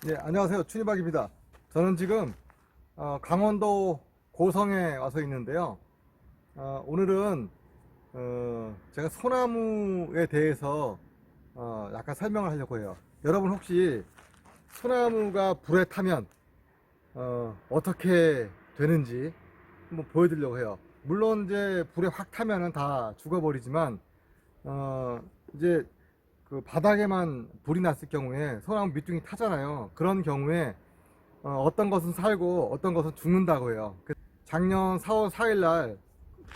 네, 안녕하세요. 춘희박입니다. 저는 지금 강원도 고성에 와서 있는데요. 오늘은 제가 소나무에 대해서 약간 설명을 하려고 해요. 여러분 혹시 소나무가 불에 타면 어떻게 되는지 한번 보여드리려고 해요. 물론 이제 불에 확 타면은 다 죽어버리지만 이제 그 바닥에만 불이 났을 경우에 소나무 밑둥이 타잖아요. 그런 경우에 어떤 것은 살고 어떤 것은 죽는다고 해요. 작년 4월 4일 날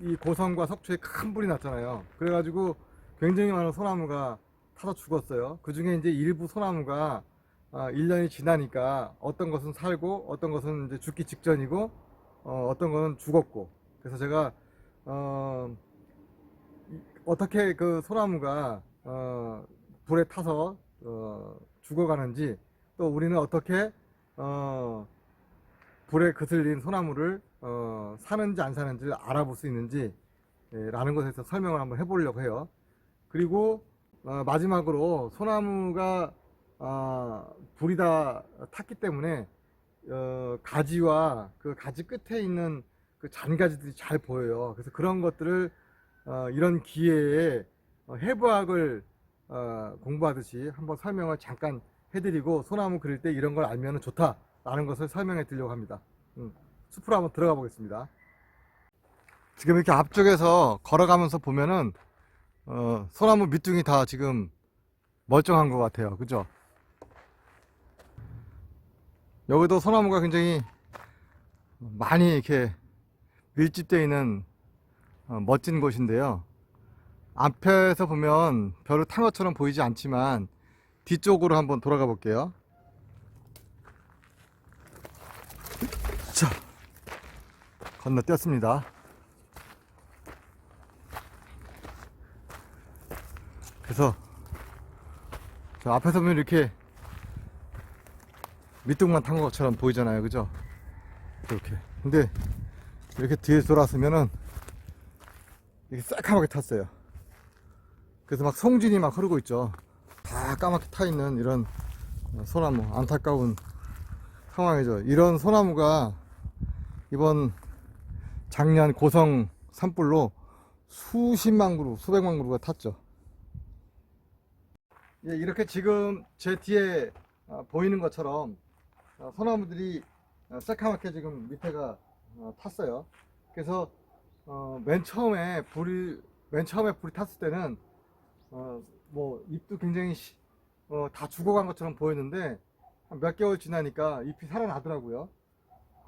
이 고성과 석초에 큰 불이 났잖아요. 그래가지고 굉장히 많은 소나무가 타서 죽었어요. 그 중에 이제 일부 소나무가 1년이 지나니까 어떤 것은 살고 어떤 것은 이제 죽기 직전이고 어떤 것은 죽었고. 그래서 제가 어떻게 그 소나무가 불에 타서 죽어가는지, 또 우리는 어떻게 불에 그슬린 소나무를 사는지 안 사는지를 알아볼 수 있는지 라는 것에 대해서 설명을 한번 해보려고 해요. 그리고 마지막으로 소나무가 불이 다 탔기 때문에 가지와 그 가지 끝에 있는 그 잔가지들이 잘 보여요. 그래서 그런 것들을 이런 기회에 해부학을 공부하듯이 한번 설명을 잠깐 해드리고, 소나무 그릴 때 이런 걸 알면 좋다라는 것을 설명해 드리려고 합니다. 숲으로 한번 들어가 보겠습니다. 지금 이렇게 앞쪽에서 걸어가면서 보면은 소나무 밑둥이 다 지금 멀쩡한 것 같아요. 그죠? 여기도 소나무가 굉장히 많이 이렇게 밀집되어 있는 멋진 곳인데요. 앞에서 보면 별을 탄 것처럼 보이지 않지만 뒤쪽으로 한번 돌아가 볼게요. 자, 건너뛰었습니다. 그래서 저 앞에서 보면 이렇게 밑둥만 탄 것처럼 보이잖아요. 그죠? 이렇게. 근데 이렇게 뒤에 돌아서면은 이렇게 새카맣게 탔어요. 그래서 막 송진이 막 흐르고 있죠. 다 까맣게 타 있는 이런 소나무, 안타까운 상황이죠. 이런 소나무가 이번 작년 고성 산불로 수십만 그루, 수백만 그루가 탔죠. 예, 이렇게 지금 제 뒤에 보이는 것처럼 소나무들이 새카맣게 지금 밑에가 탔어요. 그래서 맨 처음에 불이 탔을 때는 뭐 잎도 굉장히 다 죽어간 것처럼 보였는데 몇 개월 지나니까 잎이 살아나더라고요.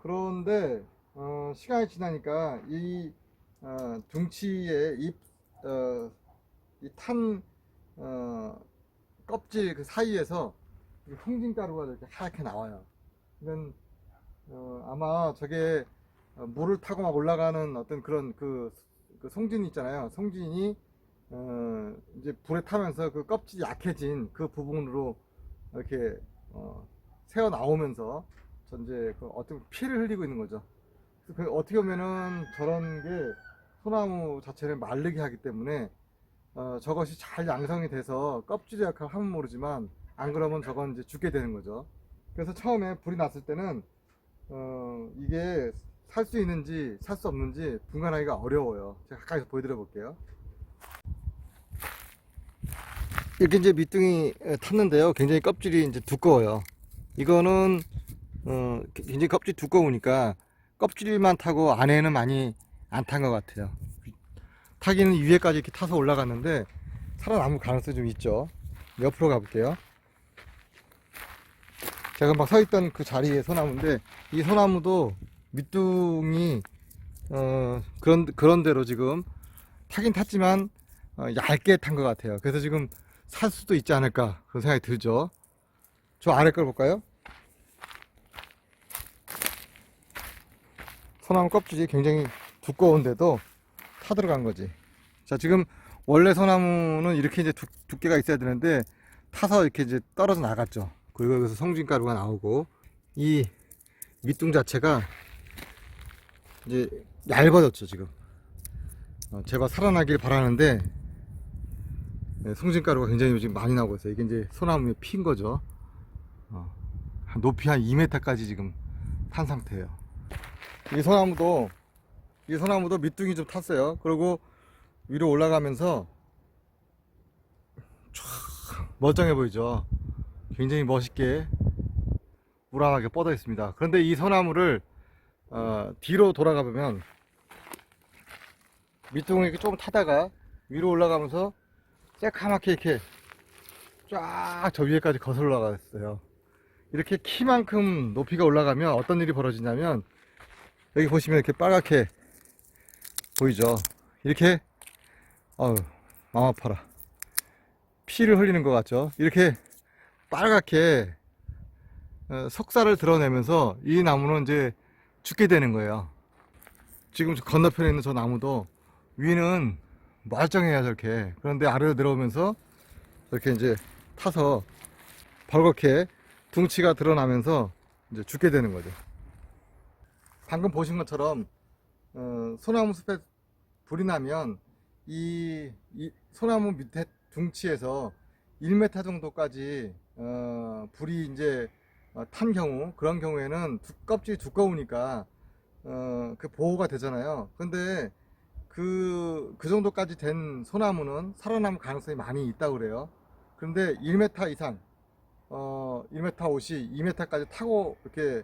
그런데 시간이 지나니까 이 둥치의 이탄 껍질 그 사이에서 홍진가루가 이렇게 하얗게 나와요. 그러면 아마 저게 물을 타고 막 올라가는 어떤 그런 그 송진 있잖아요. 송진이 이제 불에 타면서 그 껍질이 약해진 그 부분으로 이렇게 새어 나오면서 이제 그 어떤 피를 흘리고 있는 거죠. 그래서 어떻게 보면은 저런 게 소나무 자체를 마르게 하기 때문에 저것이 잘 양성이 돼서 껍질의 역할을 하면 모르지만, 안 그러면 저건 이제 죽게 되는 거죠. 그래서 처음에 불이 났을 때는 이게 살 수 있는지 살 수 없는지 분간하기가 어려워요. 제가 가까이서 보여드려 볼게요. 이렇게 이제 밑둥이 탔는데요. 굉장히 껍질이 이제 두꺼워요. 이거는 굉장히 껍질이 두꺼우니까 껍질만 타고 안에는 많이 안 탄 것 같아요. 타기는 위에까지 이렇게 타서 올라갔는데 살아남을 가능성이 좀 있죠. 옆으로 가볼게요. 제가 막 서있던 그 자리에 소나무인데, 이 소나무도 밑둥이 그런 대로 지금 타긴 탔지만 얇게 탄 것 같아요. 그래서 지금 살 수도 있지 않을까 그런 생각이 들죠. 저 아래 걸 볼까요? 소나무 껍질이 굉장히 두꺼운데도 타 들어간 거지. 자, 지금 원래 소나무는 이렇게 이제 두께가 있어야 되는데 타서 이렇게 이제 떨어져 나갔죠. 그리고 여기서 성진가루가 나오고, 이 밑둥 자체가 이제 얇아졌죠. 지금 제발 살아나길 바라는데 성진가루가 굉장히 지금 많이 나오고 있어요. 이게 이제 소나무에 피인 거죠. 높이 한 2m까지 지금 탄 상태예요. 이 소나무도 밑둥이 좀 탔어요. 그리고 위로 올라가면서 촤 멀쩡해 보이죠. 굉장히 멋있게 우람하게 뻗어 있습니다. 그런데 이 소나무를 뒤로 돌아가 보면 밑둥이 이렇게 조금 타다가 위로 올라가면서 새카맣게 이렇게 쫙 저 위에까지 거슬러 올라갔어요. 이렇게 키만큼 높이가 올라가면 어떤 일이 벌어지냐면, 여기 보시면 이렇게 빨갛게 보이죠. 이렇게 마음 아파라, 피를 흘리는 것 같죠. 이렇게 빨갛게 석살을 드러내면서 이 나무는 이제 죽게 되는 거예요. 지금 건너편에 있는 저 나무도 위는 멀쩡해요, 저렇게. 그런데 아래로 내려오면서 이렇게 이제 타서 벌겋게 둥치가 드러나면서 이제 죽게 되는 거죠. 방금 보신 것처럼 소나무 숲에 불이 나면 이 소나무 밑에 둥치에서 1m 정도까지 불이 이제 탄 경우, 그런 경우에는 껍질이 두꺼우니까 그 보호가 되잖아요. 근데 그 정도까지 된 소나무는 살아남을 가능성이 많이 있다고 그래요. 그런데 1m 이상, 1m 옷이 2m까지 타고 이렇게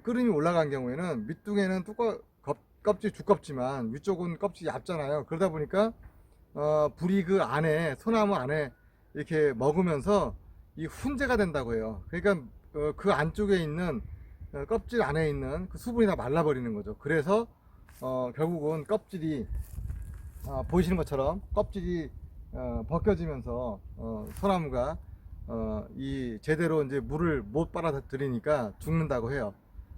끓음이 올라간 경우에는 밑둥에는 껍질이 두껍지만 위쪽은 껍질이 얇잖아요. 그러다 보니까 불이 그 안에, 소나무 안에 이렇게 먹으면서 이 훈제가 된다고 해요. 그러니까 그 안쪽에 있는 껍질 안에 있는 그 수분이 다 말라버리는 거죠. 그래서 결국은 껍질이 보이시는 것처럼 껍질이 벗겨지면서 소나무가 이 제대로 이제 물을 못 빨아들이니까 죽는다고 해요.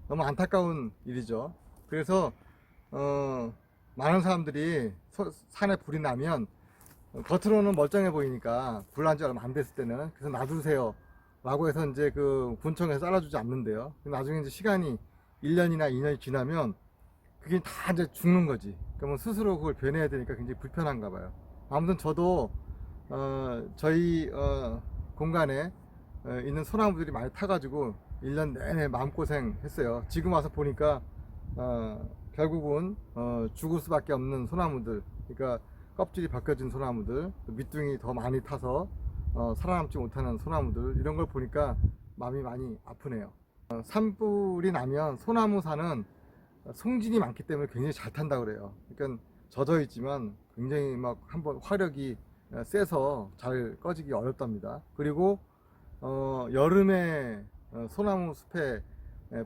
너무 안타까운 일이죠. 그래서 많은 사람들이 산에 불이 나면 겉으로는 멀쩡해 보이니까, 불 난 지 얼마 안 됐을 때는 그래서 놔두세요 라고 해서 이제 그 군청에서 잘라주지 않는데요. 나중에 이제 시간이 1년이나 2년이 지나면 그게 다 이제 죽는 거지. 그러면 스스로 그걸 변해야 되니까 굉장히 불편한가 봐요. 아무튼 저도 저희 공간에 있는 소나무들이 많이 타가지고 1년 내내 마음고생 했어요. 지금 와서 보니까 결국은 죽을 수밖에 없는 소나무들, 그러니까 껍질이 벗겨진 소나무들, 밑둥이 더 많이 타서 살아남지 못하는 소나무들, 이런 걸 보니까 마음이 많이 아프네요. 산불이 나면 소나무산은 송진이 많기 때문에 굉장히 잘 탄다고 그래요. 그러니까 젖어 있지만 굉장히 막 한번 화력이 세서 잘 꺼지기 어렵답니다. 그리고 여름에 소나무 숲에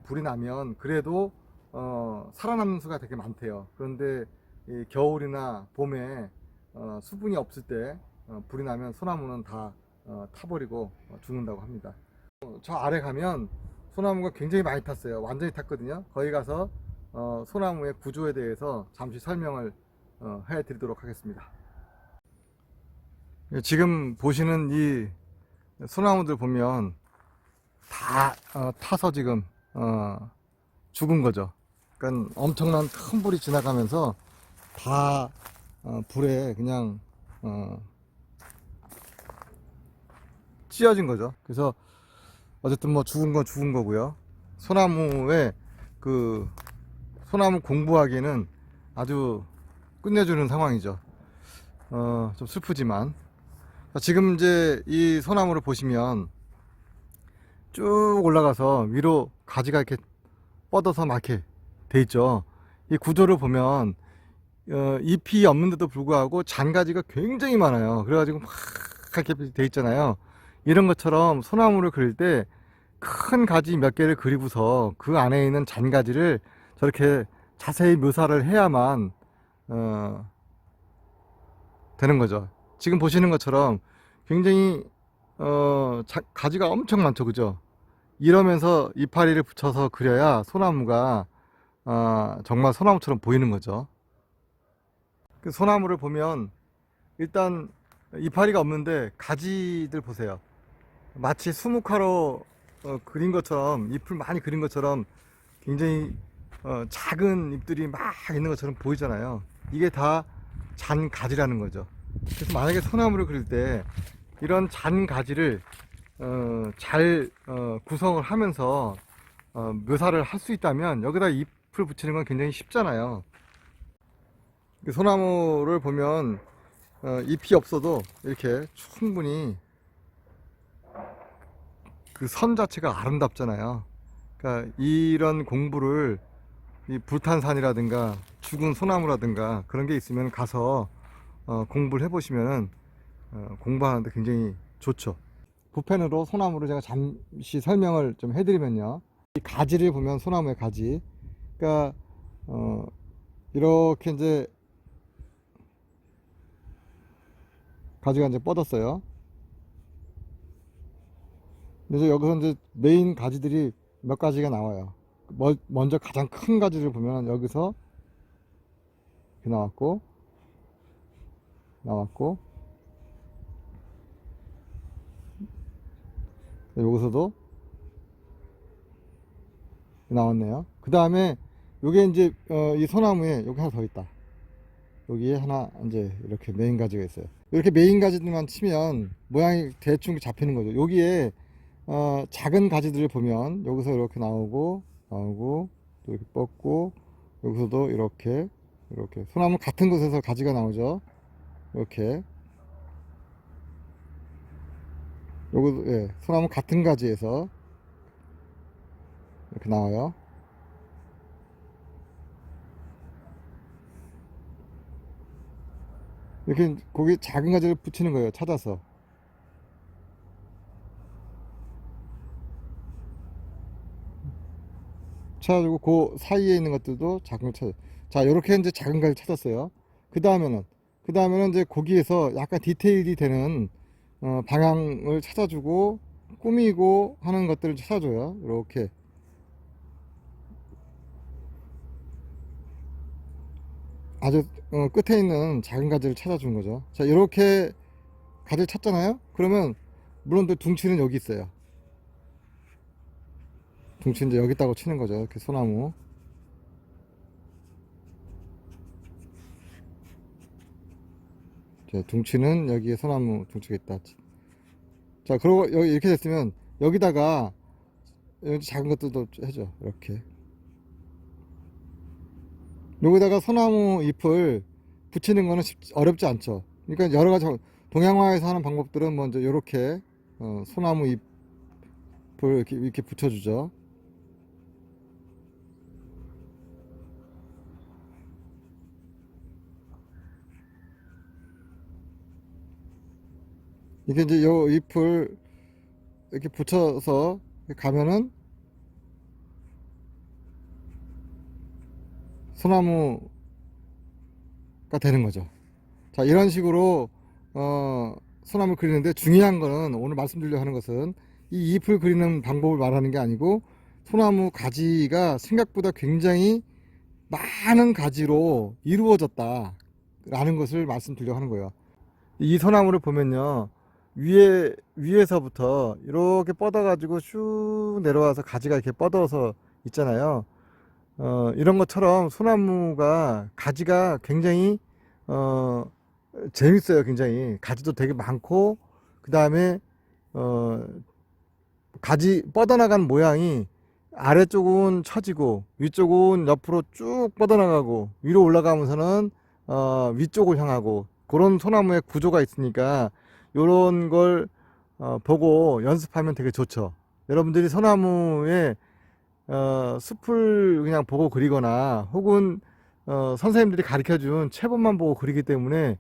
불이 나면 그래도 살아남는 수가 되게 많대요. 그런데 이 겨울이나 봄에 수분이 없을 때 불이 나면 소나무는 다 타버리고 죽는다고 합니다. 저 아래 가면 소나무가 굉장히 많이 탔어요. 완전히 탔거든요. 거기 가서 소나무의 구조에 대해서 잠시 설명을 해 드리도록 하겠습니다. 지금 보시는 이 소나무들 보면 다 타서 지금 죽은 거죠. 그러니까 엄청난 큰 불이 지나가면서 다 불에 그냥 찢어진 거죠. 그래서 어쨌든 뭐 죽은 건 죽은 거고요. 소나무에 그 소나무 공부하기에는 아주 끝내주는 상황이죠. 좀 슬프지만, 지금 이제 이 소나무를 보시면 쭉 올라가서 위로 가지가 이렇게 뻗어서 막 이렇게 돼 있죠. 이 구조를 보면 잎이 없는데도 불구하고 잔가지가 굉장히 많아요. 그래가지고 막 이렇게 돼 있잖아요. 이런 것처럼 소나무를 그릴 때 큰 가지 몇 개를 그리고서 그 안에 있는 잔가지를 저렇게 자세히 묘사를 해야만 되는 거죠. 지금 보시는 것처럼 굉장히 가지가 엄청 많죠, 그죠? 이러면서 이파리를 붙여서 그려야 소나무가 정말 소나무처럼 보이는 거죠. 그 소나무를 보면 일단 이파리가 없는데 가지들 보세요. 마치 수묵화로 그린 것처럼, 잎을 많이 그린 것처럼 굉장히 작은 잎들이 막 있는 것처럼 보이잖아요. 이게 다 잔가지라는 거죠. 그래서 만약에 소나무를 그릴 때 이런 잔가지를 잘 구성을 하면서 묘사를 할 수 있다면 여기다 잎을 붙이는 건 굉장히 쉽잖아요. 소나무를 보면 잎이 없어도 이렇게 충분히 그 선 자체가 아름답잖아요. 그러니까 이런 공부를 이 불탄산이라든가 죽은 소나무라든가 그런 게 있으면 가서 공부를 해보시면 공부하는데 굉장히 좋죠. 붓펜으로 소나무를 제가 잠시 설명을 좀 해드리면요. 이 가지를 보면 소나무의 가지, 그러니까 이렇게 이제 가지가 이제 뻗었어요. 그래서 여기서 이제 메인 가지들이 몇 가지가 나와요. 먼저 가장 큰 가지를 보면 여기서 이렇게 나왔고 여기서도 나왔네요. 그 다음에 요게 이제 이 소나무에 여기 하나 더 있다. 여기에 하나 이제 이렇게 메인 가지가 있어요. 이렇게 메인 가지들만 치면 모양이 대충 잡히는 거죠. 여기에 작은 가지들을 보면 여기서 이렇게 나오고 또 이렇게 뻗고 여기서도 이렇게 소나무 같은 곳에서 가지가 나오죠. 이렇게 요거 예, 소나무 같은 가지에서 이렇게 나와요. 이렇게 거기 작은 가지를 붙이는 거예요. 찾아서. 찾아주고 그 사이에 있는 것들도 작은 걸 찾아. 자, 이렇게 이제 작은 가지를 찾았어요. 그 다음에는 이제 거기에서 약간 디테일이 되는 방향을 찾아주고 꾸미고 하는 것들을 찾아줘요. 이렇게 아주 끝에 있는 작은 가지를 찾아준 거죠. 자, 이렇게 가지를 찾잖아요. 그러면 물론 또 둥치는 여기 있어요. 둥치는 이제 여기 있다고 치는 거죠. 이렇게 소나무. 자, 둥치는 여기에 소나무 둥치가 있다. 자, 그리고 여기 이렇게 됐으면 여기다가 여기 작은 것들도 해줘. 이렇게. 여기다가 소나무 잎을 붙이는 거는 어렵지 않죠. 그러니까 여러 가지 동양화에서 하는 방법들은 먼저 이렇게 소나무 잎을 이렇게 붙여주죠. 이게 이제 요 잎을 이렇게 붙여서 가면은 소나무가 되는 거죠. 자, 이런 식으로 소나무 그리는데 중요한 거는 오늘 말씀드리려고 하는 것은 이 잎을 그리는 방법을 말하는 게 아니고 소나무 가지가 생각보다 굉장히 많은 가지로 이루어졌다 라는 것을 말씀드리려고 하는 거예요. 이 소나무를 보면요, 위에서부터 이렇게 뻗어 가지고 쭉 내려와서 가지가 이렇게 뻗어서 있잖아요. 이런 것처럼 소나무가 가지가 굉장히 재밌어요. 굉장히 가지도 되게 많고, 그 다음에 가지 뻗어나간 모양이 아래쪽은 처지고 위쪽은 옆으로 쭉 뻗어나가고 위로 올라가면서는 위쪽을 향하고 그런 소나무의 구조가 있으니까 요런 걸 보고 연습하면 되게 좋죠. 여러분들이 소나무에 숲을 그냥 보고 그리거나 혹은 선생님들이 가르쳐준 채본만 보고 그리기 때문에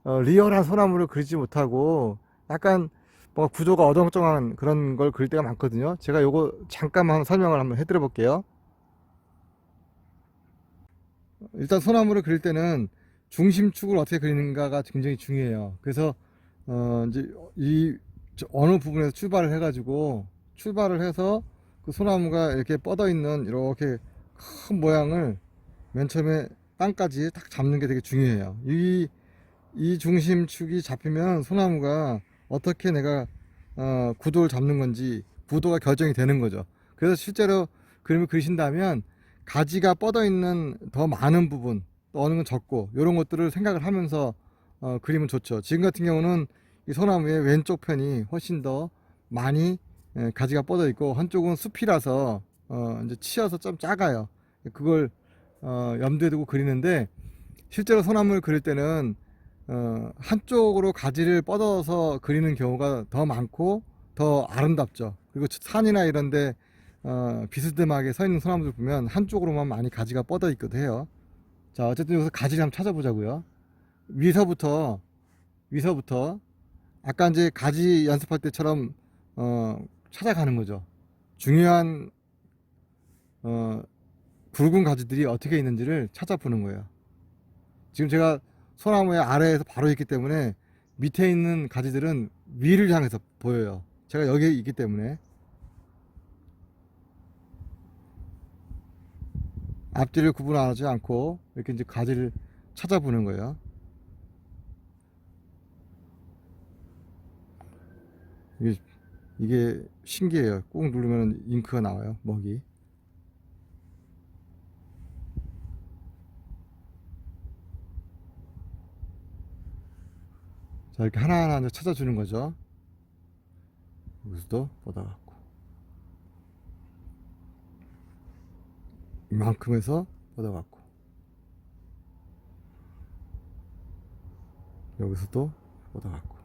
리얼한 소나무를 그리지 못하고 약간 뭔가 구조가 어정쩡한 그런 걸 그릴 때가 많거든요. 제가 요거 잠깐만 설명을 한번 해드려 볼게요. 일단 소나무를 그릴 때는 중심축을 어떻게 그리는가가 굉장히 중요해요. 그래서 이제 어느 부분에서 출발을 해가지고 출발을 해서 그 소나무가 이렇게 뻗어 있는 이렇게 큰 모양을 맨 처음에 땅까지 딱 잡는 게 되게 중요해요. 이 중심축이 잡히면 소나무가 어떻게 내가 구도를 잡는 건지 구도가 결정이 되는 거죠. 그래서 실제로 그림을 그리신다면 가지가 뻗어 있는 더 많은 부분, 또 어느 건 적고 이런 것들을 생각을 하면서 그리면 좋죠. 지금 같은 경우는 이 소나무의 왼쪽 편이 훨씬 더 많이 가지가 뻗어 있고, 한쪽은 숲이라서 이제 치여서 좀 작아요. 그걸 염두에 두고 그리는데, 실제로 소나무를 그릴 때는 한쪽으로 가지를 뻗어서 그리는 경우가 더 많고 더 아름답죠. 그리고 산이나 이런데 비스듬하게 서 있는 소나무들 보면 한쪽으로만 많이 가지가 뻗어 있기도 해요. 자, 어쨌든 여기서 가지를 한번 찾아보자고요. 위서부터 아까 이제 가지 연습할 때처럼 찾아가는 거죠. 중요한 굵은 가지들이 어떻게 있는지를 찾아보는 거예요. 지금 제가 소나무의 아래에서 바로 있기 때문에 밑에 있는 가지들은 위를 향해서 보여요. 제가 여기에 있기 때문에. 앞뒤를 구분하지 않고 이렇게 이제 가지를 찾아보는 거예요. 이게 신기해요. 꾹 누르면 잉크가 나와요. 먹이. 자, 이렇게 하나하나 찾아주는 거죠. 여기서도 뻗어갖고 이만큼 해서 뻗어갖고 여기서도 뻗어갖고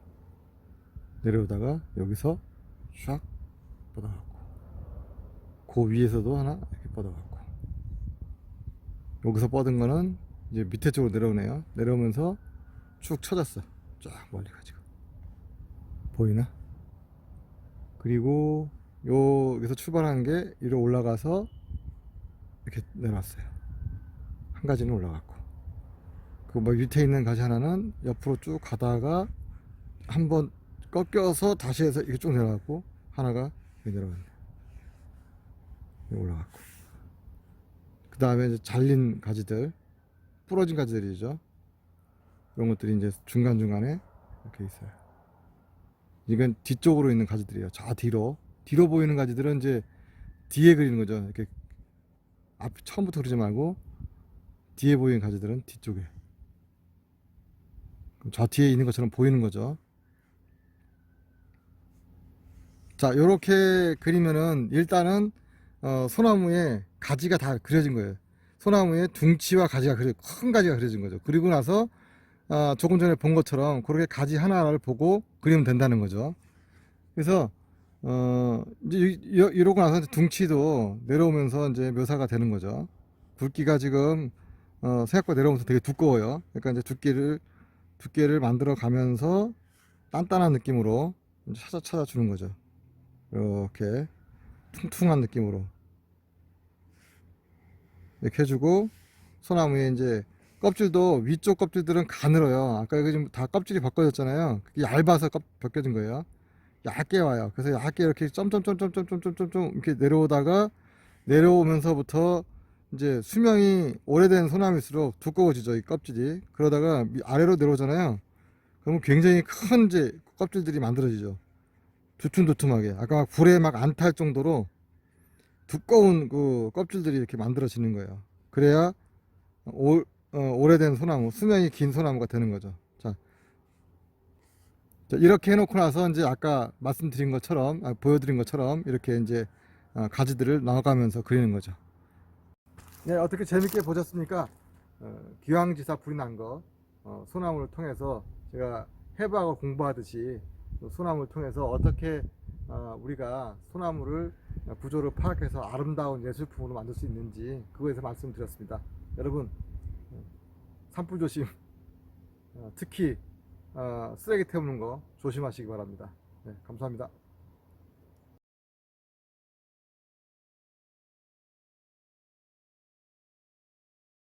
내려오다가 여기서 샥 뻗어갖고 그 위에서도 하나 이렇게 뻗어갖고 여기서 뻗은 거는 이제 밑에 쪽으로 내려오네요. 내려오면서 쭉 쳐졌어. 쫙 멀리 가지고 보이나? 그리고 여기서 출발하는 게 위로 올라가서 이렇게 내려왔어요. 한 가지는 올라갔고 그 뭐 밑에 있는 가지 하나는 옆으로 쭉 가다가 한번 꺾여서 다시 해서 이렇게 쭉 내려갔고 하나가 여기 내려갔네. 여기 올라갔고 그 다음에 이제 잘린 가지들, 부러진 가지들이죠. 이런 것들이 이제 중간중간에 이렇게 있어요. 이건 뒤쪽으로 있는 가지들이에요. 저 뒤로 보이는 가지들은 이제 뒤에 그리는 거죠. 이렇게 앞 처음부터 그리지 말고 뒤에 보이는 가지들은 뒤쪽에. 그럼 저 뒤에 있는 것처럼 보이는 거죠. 자, 요렇게 그리면은 일단은 소나무에 가지가 다 그려진 거예요. 소나무에 둥치와 가지가 큰 가지가 그려진 거죠. 그리고 나서 조금 전에 본 것처럼 그렇게 가지 하나를 보고 그리면 된다는 거죠. 그래서 이제 이러고 나서 둥치도 내려오면서 이제 묘사가 되는 거죠. 굵기가 지금 생각보다 내려오면서 되게 두꺼워요. 그러니까 이제 두께를 만들어 가면서 단단한 느낌으로 찾아주는 거죠. 이렇게 퉁퉁한 느낌으로 이렇게 해주고, 소나무에 이제 껍질도 위쪽 껍질들은 가늘어요. 아까 여기 지금 다 껍질이 벗겨졌잖아요. 그게 얇아서 벗겨진 거예요. 얇게 와요. 그래서 얇게 이렇게 점점점점점점점점 이렇게 내려오면서부터 이제 수명이 오래된 소나무일수록 두꺼워지죠, 이 껍질이. 그러다가 아래로 내려오잖아요. 그러면 굉장히 큰 이제 껍질들이 만들어지죠. 두툼두툼하게. 아까 막 불에 막 안 탈 정도로 두꺼운 그 껍질들이 이렇게 만들어지는 거예요. 그래야 오래된 소나무, 수명이 긴 소나무가 되는 거죠. 자, 이렇게 해놓고 나서 이제 아까 말씀드린 것처럼, 보여드린 것처럼 이렇게 이제 가지들을 나가면서 그리는 거죠. 네, 어떻게 재밌게 보셨습니까? 기왕지사 불이 난 거, 소나무를 통해서 제가 해부하고 공부하듯이 소나무를 통해서 어떻게 우리가 소나무를 구조를 파악해서 아름다운 예술품으로 만들 수 있는지 그거에 대해서 말씀드렸습니다. 여러분, 산불 조심, 특히 쓰레기 태우는 거 조심하시기 바랍니다. 네, 감사합니다.